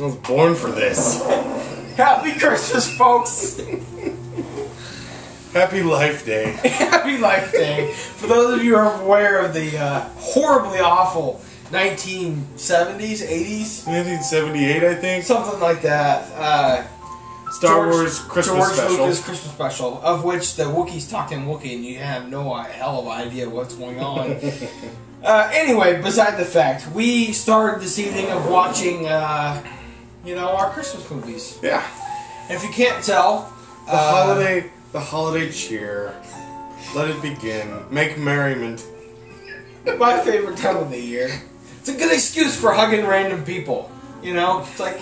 I was born for this. Happy Christmas, folks! Happy Life Day. Happy Life Day. For those of you who are aware of the horribly awful 1970s, 80s? 1978, I think. Something like that. Star Wars Christmas special. George Lucas Christmas special, of which the Wookiees talk in Wookiee and you have no hell of an idea what's going on. Anyway, beside the fact, we started this evening of watching, our Christmas movies. Yeah. And if you can't tell, the holiday cheer. Let it begin. Make merriment. My favorite time of the year. It's a good excuse for hugging random people. You know? It's like,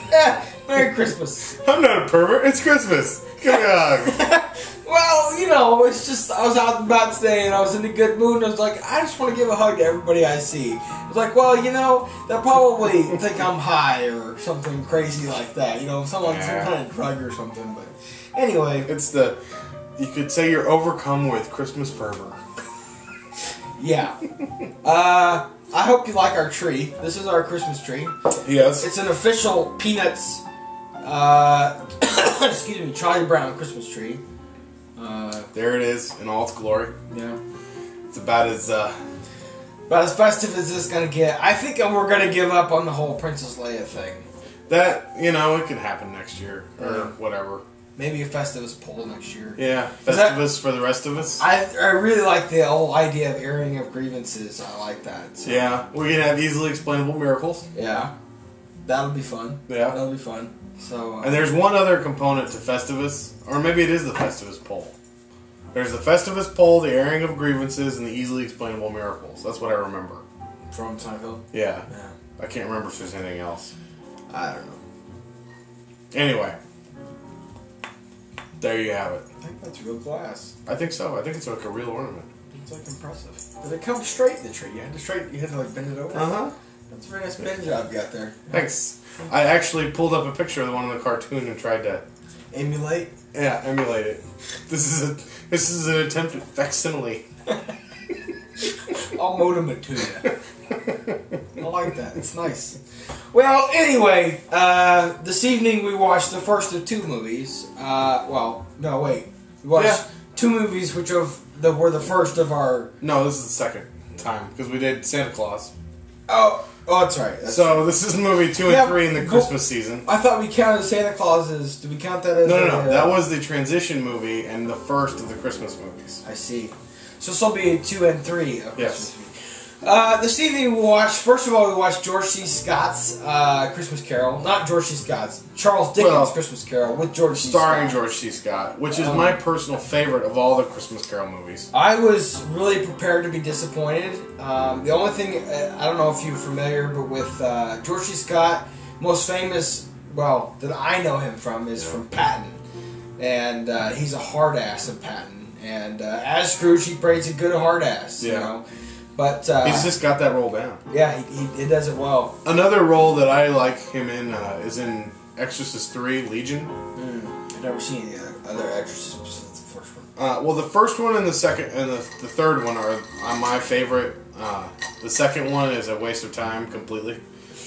Merry Christmas. I'm not a pervert. It's Christmas. Give me a hug. Well, it's just, I was out and about today and I was in a good mood and I was like, I just want to give a hug to everybody I see. I was like, well, they'll probably think I'm high or something crazy like that. Some kind of drug or something. But anyway. You could say you're overcome with Christmas fervor. Yeah. I hope you like our tree. This is our Christmas tree. Yes. It's an official Peanuts, excuse me, Charlie Brown Christmas tree. There it is in all its glory. Yeah. It's about as festive as this gonna get. I think we're gonna give up on the whole Princess Leia thing. That, it could happen next year or whatever. Maybe a Festivus poll next year. Yeah, Festivus for the rest of us. I really like the whole idea of airing of grievances. I like that. So. Yeah, we can have easily explainable miracles. Yeah, that'll be fun. Yeah, that'll be fun. So. And there's one other component to Festivus, or maybe it is the Festivus poll. There's the Festivus poll, the airing of grievances, and the easily explainable miracles. That's what I remember. From Seinfeld? Yeah. I can't remember if there's anything else. I don't know. Anyway. There you have it. I think that's real glass. I think so. I think it's like a real ornament. It's like impressive. Did it come straight in the tree? You had to like bend it over? Uh-huh. That's a very nice bend job you got there. Thanks. I actually pulled up a picture of the one in the cartoon and tried to emulate. Yeah, emulate it. This is an attempt at facsimile. I'll modem it to you. I like that. It's nice. Well, anyway, this evening we watched the first of two movies. We watched two movies which were the first of our... No, this is the second time, because we did Santa Claus. Oh, that's right. This is movie 2 and 3 in the Christmas season. I thought we counted Santa Claus as... Did we count that as... No. That was the transition movie and the first of the Christmas movies. I see. So this will be 2 and 3 of Christmas yes. movies. This evening we watched George C. Scott's Christmas Carol. Not George C. Scott's. Charles Dickens' Christmas Carol with George C. Scott. Starring George C. Scott, which is my personal favorite of all the Christmas Carol movies. I was really prepared to be disappointed. The only thing, I don't know if you're familiar, but with George C. Scott, most famous, that I know him from, is from Patton. And he's a hard ass in Patton. And as Scrooge, he plays a good hard ass, you know. But he's just got that role down. Yeah, he does it well. Another role that I like him in is in Exorcist 3, Legion. I've never seen any other Exorcist besides the first one. The first one and the second and the third one are my favorite. The second one is a waste of time completely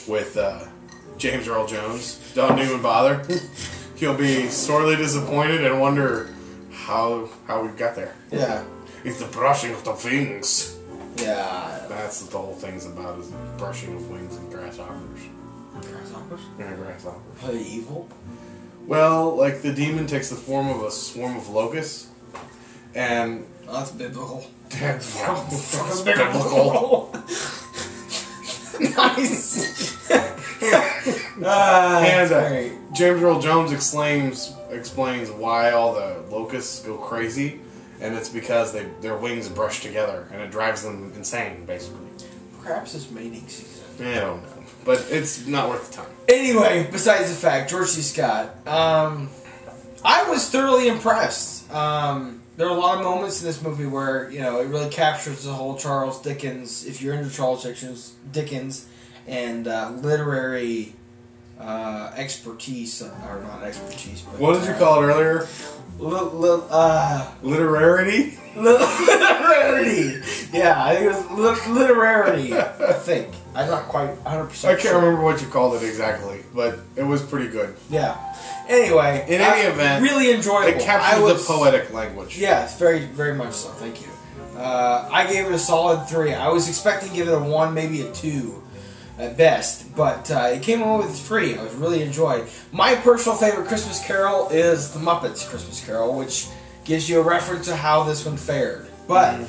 with James Earl Jones. Don't even bother. He'll be sorely disappointed and wonder how we got there. Yeah. It's the brushing of the wings. Yeah. That's what the whole thing's about, is the brushing of wings and grasshoppers. Grasshoppers? Yeah, grasshoppers. Are they evil? Well, like the demon takes the form of a swarm of locusts, and... Oh, that's biblical. That's biblical. Nice. And James Earl Jones explains why all the locusts go crazy. And it's because their wings brush together, and it drives them insane, basically. Perhaps it's mating season. I don't know. But it's not worth the time. Anyway, besides the fact, George C. Scott, I was thoroughly impressed. There are a lot of moments in this movie where, it really captures the whole Charles Dickens, if you're into Charles Dickens, and literary expertise, or not expertise, but... What did you call it earlier? Literarity? Literarity. Yeah, I think it was literarity, I think. I'm not quite 100%. I can't remember what you called it exactly, but it was pretty good. Yeah. Anyway, in any event, really enjoyable. It captures the poetic language. Yeah, it's very, very much so. Thank you. I gave it a solid 3. I was expecting to give it a 1, maybe a 2 at best, but it came away with 3. I was really enjoyed. My personal favorite Christmas Carol is the Muppets Christmas Carol, which gives you a reference to how this one fared. But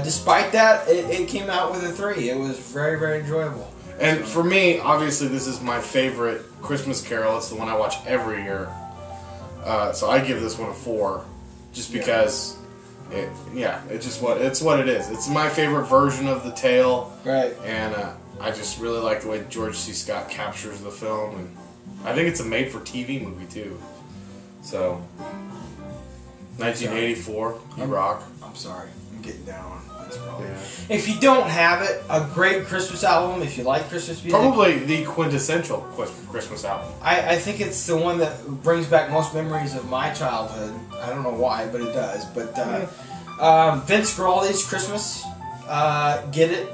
despite that, it came out with a 3. It was very, very enjoyable. And for me, obviously, this is my favorite Christmas Carol. It's the one I watch every year. So I give this one a 4, just because it's what it is. It's my favorite version of the tale, right? And I just really like the way George C. Scott captures the film, and I think it's a made-for-TV movie too. So, 1984, you rock. I'm sorry, I'm getting down on this probably. Yeah. If you don't have it, a great Christmas album. If you like Christmas music, probably the quintessential Christmas album. I think it's the one that brings back most memories of my childhood. I don't know why, but it does. But Vince Guaraldi's Christmas, get it.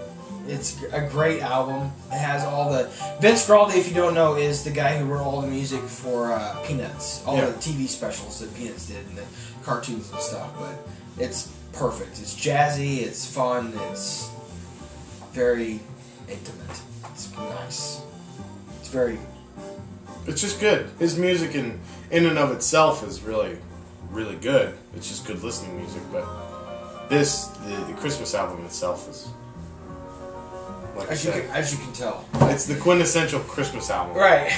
It's a great album. It has all the... Vince Guaraldi, if you don't know, is the guy who wrote all the music for Peanuts. All the TV specials that Peanuts did and the cartoons and stuff. But it's perfect. It's jazzy. It's fun. It's very intimate. It's nice. It's very... It's just good. His music in and of itself is really, really good. It's just good listening music. But the Christmas album itself is... Like as you can tell, it's the quintessential Christmas album. Right.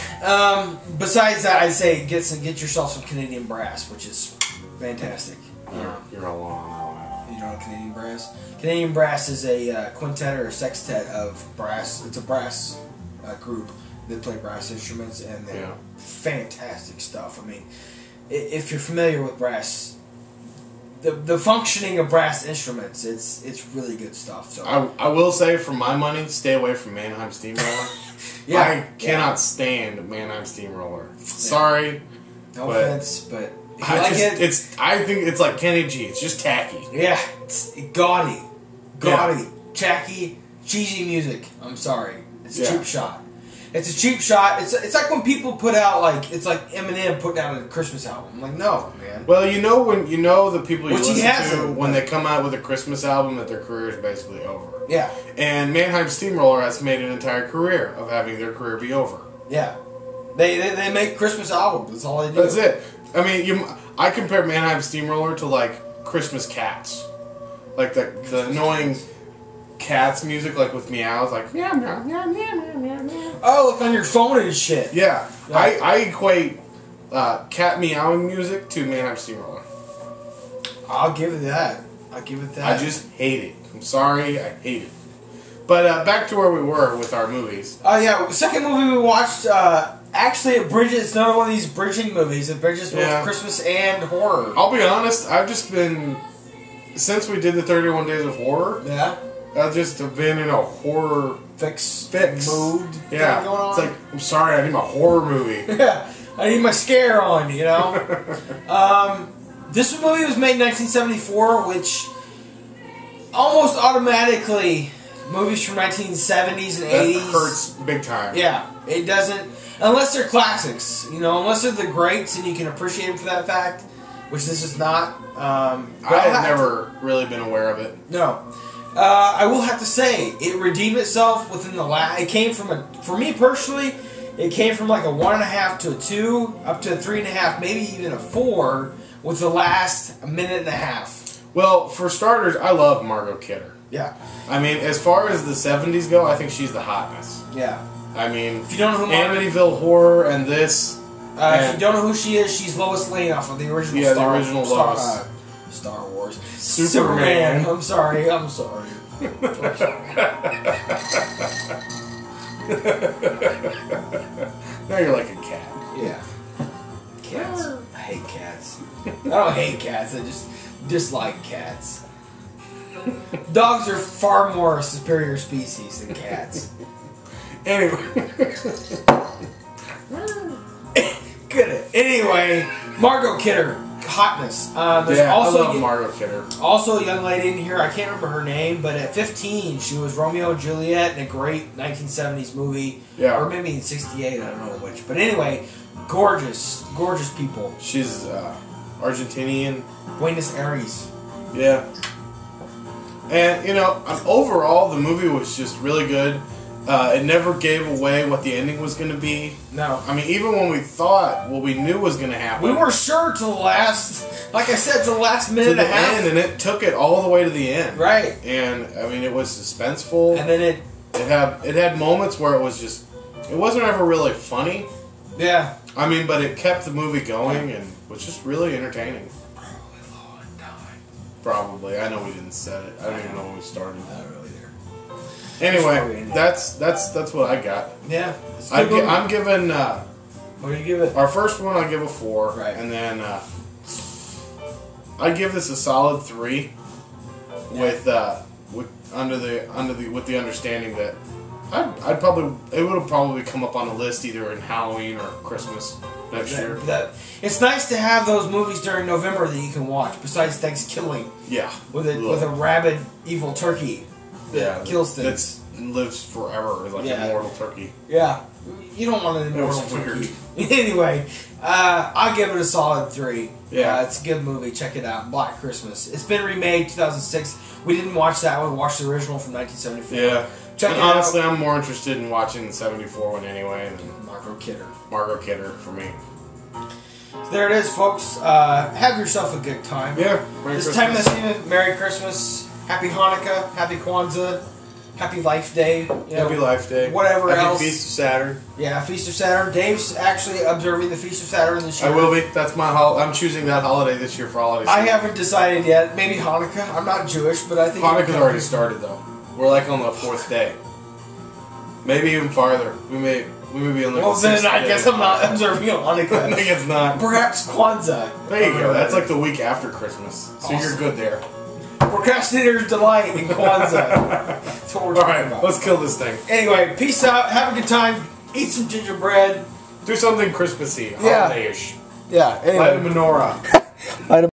Besides that, I'd say get yourself some Canadian brass, which is fantastic. You're all on that. You know Canadian brass? Canadian brass is a quintet or a sextet of brass. It's a brass group that play brass instruments, and they're fantastic stuff. I mean, if you're familiar with brass. The functioning of brass instruments, it's really good stuff. So I will say, for my money, stay away from Mannheim Steamroller. I cannot stand Mannheim Steamroller. Sorry, no offense, but I think it's like Kenny G. It's just tacky. Yeah, it's gaudy, tacky, cheesy music. I'm sorry, it's a cheap shot. It's a cheap shot. It's like when people put out it's like Eminem putting out a Christmas album. I'm like, no, man. Well, the people you listen to when they come out with a Christmas album, that their career is basically over. Yeah. And Mannheim Steamroller has made an entire career of having their career be over. Yeah. They make Christmas albums. That's all they do. That's it. I mean, I compare Mannheim Steamroller to Christmas Cats, like the annoying Cats music, with meows, meow meow meow meow meow meow. Oh, on your phone and shit. Yeah, I equate cat meowing music to Mannheim Steamroller. I'll give it that. I just hate it. I'm sorry, I hate it. But back to where we were with our movies. Oh yeah, the second movie we watched. Actually, it bridges. It's another one of these bridging movies. It bridges both Christmas and horror. I'll be honest. I've just been since we did the 31 Days of Horror. Yeah. I've just been in a horror fix mood. Yeah, going on. It's like, I'm sorry, I need my horror movie. Yeah, I need my scare on. This movie was made in 1974, which almost automatically movies from 1970s and 80s. That hurts big time. Yeah, it doesn't unless they're classics. Unless they're the greats and you can appreciate them for that fact, which this is not. I have never really been aware of it. No. I will have to say, it redeemed itself within the last... It came from for me personally, it came from a 1.5 to a 2, up to a 3.5, maybe even a 4, with the last minute and a half. Well, for starters, I love Margot Kidder. Yeah. I mean, as far as the 70s go, I think she's the hotness. Yeah. I mean, if you don't know who Amityville Horror and this... if you don't know who she is, she's Lois Lane off of the original the original Lois. Star Wars. Superman. I'm sorry. Now you're like a cat. Yeah. Cats. I hate cats. I don't hate cats. I just dislike cats. Dogs are far more superior species than cats. Anyway. Good. Anyway, Margot Kidder. hotness. There's Yeah, also I love Margot Kidder. Also, a young lady in here, I can't remember her name, but at 15, she was Romeo and Juliet in a great 1970s movie. Yeah. Or maybe in 68, I don't know which. But anyway, gorgeous, gorgeous people. She's Argentinian. Buenos Aires. Yeah. And, you know, overall, the movie was just really good. It never gave away what the ending was going to be. No. I mean, even when we thought what we knew was going to happen. We were sure to the last, like I said, to the last minute to and a half. end, and it took it all the way to the end. Right. And, I mean, it was suspenseful. And then it had moments where it was just, it wasn't ever really funny. Yeah. I mean, but it kept the movie going and was just really entertaining. Probably. I know we didn't set it. I don't even know when we started. Not really there. Anyway, that's what I got. Yeah. I'm giving What do you give it? our first one. I give a 4, Right. and then I give this a solid 3, with the understanding that I'd probably it would have probably come up on the list either in Halloween or Christmas next year. It's nice to have those movies during November that you can watch besides Thanksgiving. Yeah, With a rabid evil turkey that kills things. That lives forever, like an immortal turkey. Yeah, you don't want an immortal turkey. Anyway, I give it a solid 3. Yeah, it's a good movie. Check it out. Black Christmas. It's been remade 2006. We didn't watch that one. We watched the original from 1974. Yeah. Check it honestly, out. I'm more interested in watching the 74 one anyway than Margot Kidder. Margot Kidder for me. So there it is, folks. Have yourself a good time. Yeah. This time of the season, Merry Christmas, Happy Hanukkah, Happy Kwanzaa, Happy Life Day. Happy Life Day. Whatever Happy else. Feast of Saturn. Yeah, Feast of Saturn. Dave's actually observing the Feast of Saturn this year. I will be. That's my I'm choosing that holiday this year for holiday season. I haven't decided yet. Maybe Hanukkah. I'm not Jewish, but I think Hanukkah's already started though. We're like on the 4th day. Maybe even farther. We may be on like well, the 6th then I day. guess I'm not observing Hanukkah. I think it's not. Perhaps Kwanzaa. There you go. That's like the week after Christmas. So Awesome. you're good there. Procrastinator's delight in Kwanzaa. That's what we're talking about. Let's kill this thing. Anyway, peace out. Have a good time. Eat some gingerbread. Do something Christmassy. Yeah. Holiday-ish. Yeah. Anyway. Light a menorah.